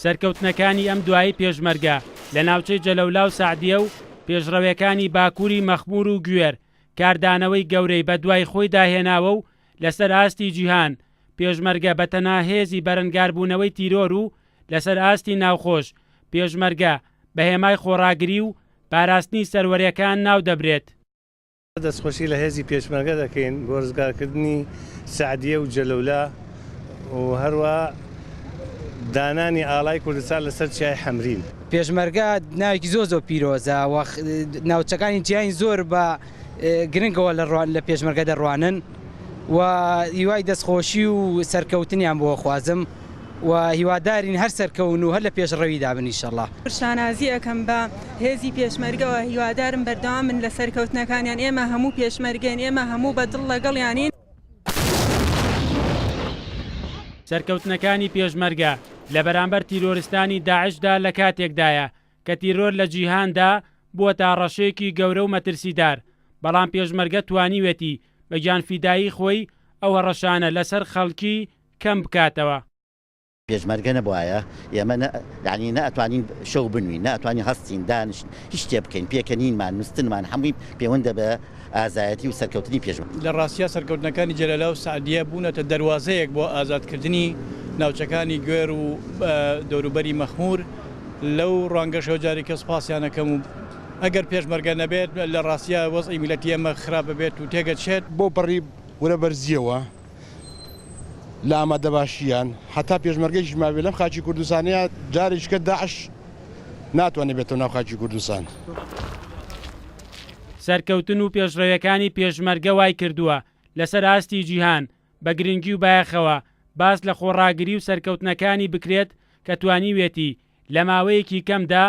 سەرکەوتنەکانی ئەم دوایی پێشمەرگە لە ناوچەی جەلەولا و سعدیە و پێشڕەویەکانی باکووری مەخمور و گوێر کاردانەوەی گەورەی بە دوای خۆی داهێناوە و لەسەر ئاستی جیهان پێشمەرگە بەتەنها هێزی بەرەنگاربوونەوەی تیرۆر و لەسەر ئاستی ناوخۆش پێشمەرگە بە هێمای خۆڕاگری و پاراستنی سەروەریەکان ناو دەبرێت. دەستخۆشی لە هێزی پێشمەرگە دەکەین بۆ ڕزگارکردنی سعدیە و جەلەولا و هەروە دانانی ئاڵای کوردستان لەسەر چیای حەمرین. پێشمەرگە ناوێکی زۆر پیرۆزە و ناوچەکانی جیهانی زۆر بە گرنگەوە لە پێشمەرگە دەڕوانن و هیوای دەستخۆشی و سەرکەوتنیان بۆ خوازم و هیوادارین هەر سەرکەون و هەر لە پێشڕەوی دابن ئینشەڵڵا. شانازی ئەەکەم بە هێزی پێشمەرگەوە هیوادارم بەردەوام من لە سەرکەوتنەکانیان ئێمە هەموو پێشمەرگێن ئێمە هەموو بەدڵ لەگەڵیانین. سەرکەوتنەکانی پێشمەرگە لە بەرامبەر تیرۆریستانی داعشدا لە کاتێکدایە کە تیرۆر لە جیهاندا بووە تا ڕەشەیەکی گەورە و مەترسیدار، بەڵام پێشمەرگە توانیوێتی بە گیانفیدایی خۆی ئەوە ڕەشانە لەسەر خەڵکی کەم بکاتەوە. پێشمەرگە نەبووایە ئێمە یعنی نەئەتوانین شەو بنوین، نەئەتوانین هەستین دانیشین هیچ شتێ بکەین، پێکەنینمان نووسنمان هەمووی پەیوەندە بە ئازایەتی و سەرکەوتنی پێشمەرگە. لە ڕاستیە سەرکەوتنەکانی جەلەلا و سعدیە بوونەتە دەواازەیەک بۆ ئازادکردنی ناوچەکانی گوێر و دەوروبەری مەخمور. لەو ڕانگەشەوە جاری کە سپاسیانەکەم و ئەگەر پێشمەرگە نەبێت لە ڕاستیە وەزعی میلەتی ئێمە خراپ بێت و تێگەچێت بۆ بەڕی وەرە بەرزیەوە لە ئامادەباشییان هەتا پێشمەرگەیشی ماوێ لەم خاچی کوردستانەیە جارێککە داعش ناتوانێت بێتەوە ناو خاچی کوردستان. سەرکەوتن و پێشڕەویەکانی پێشمەرگە وای کردووە لەسەر ئاستی جیهان بە گرنگی و بایەخەوە باس لە خۆڕاگری و سەرکەوتنەکانی بکرێت کە توانیوێتی لە ماوەیەکی کەمدا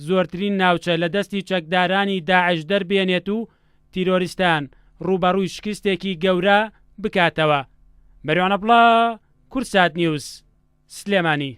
زۆرترین ناوچە لە دەستی چەکدارانی داعش دەربێنێت و تیرۆریستان ڕوبەڕووی شکستێکی گەورە بکاتەوە. بەریانە بڵا کورسات نیوز سلێمانی.